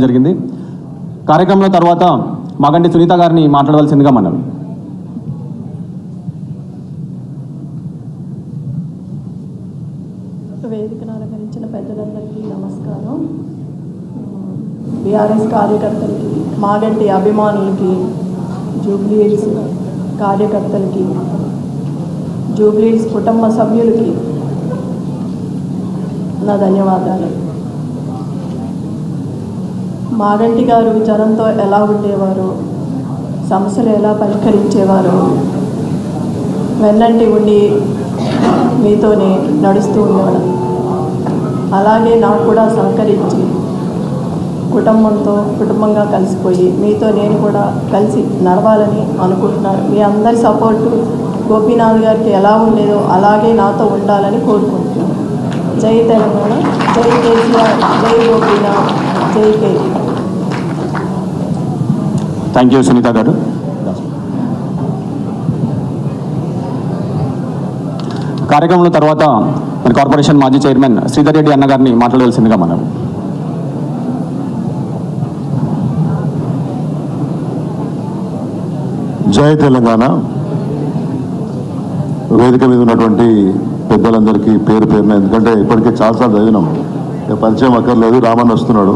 జరిగింది. కార్యక్రమంలో తర్వాత మాగంటి సునీత గారిని మాట్లాడవలసిందిగా మనవి. వేదికను అలంకరించిన పెద్దలందరికీ నమస్కారం. బీఆర్ఎస్ కార్యకర్తలకి, మాగంటి అభిమానులకి, జూబ్లీహిల్స్ కార్యకర్తలకి, జూబ్లీహిల్స్ కుటుంబ సభ్యులకి నా ధన్యవాదాలు. మాగంటి గారు జనంతో ఎలా ఉండేవారు, సమస్యలు ఎలా పరిష్కరించేవారు, వెన్నంటి ఉండి మీతోనే నడుస్తూ ఉండేవాడు. అలాగే నాకు కూడా సహకరించి కుటుంబంగా కలిసిపోయి మీతో నేను కూడా కలిసి నడవాలని అనుకుంటున్నాను. మీ అందరి సపోర్టు గోపీనాథ్ గారికి ఎలా ఉండేదో అలాగే నాతో ఉండాలని కోరుకుంటున్నాను. జై తెలంగాణ, జై కేసీఆర్, జై గోపీనాథ్, జై కేసీ. థ్యాంక్ యూ సునీత గారు. కార్యక్రమంలో తర్వాత మన కార్పొరేషన్ మాజీ చైర్మన్ శ్రీధర్ రెడ్డి అన్న గారిని మాట్లాడవలసిందిగా మనం. జై తెలంగాణ. వేదిక మీద ఉన్నటువంటి పెద్దలందరికీ పేరు పేరున, ఎందుకంటే ఇప్పటికే చాలాసార్లు చదివినాం, పరిచయం అక్కర్లేదు. రామన్ వస్తున్నాడు,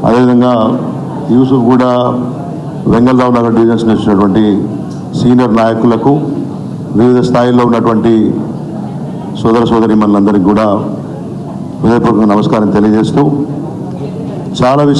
అదేవిధంగా యూసుఫ్ కూడా వెంగళరావు నగర్ డివిజన్స్ వచ్చినటువంటి సీనియర్ నాయకులకు, వివిధ స్థాయిల్లో ఉన్నటువంటి సోదరీమణులందరికీ కూడా హృదయపూర్వక నమస్కారం తెలియజేస్తూ చాలా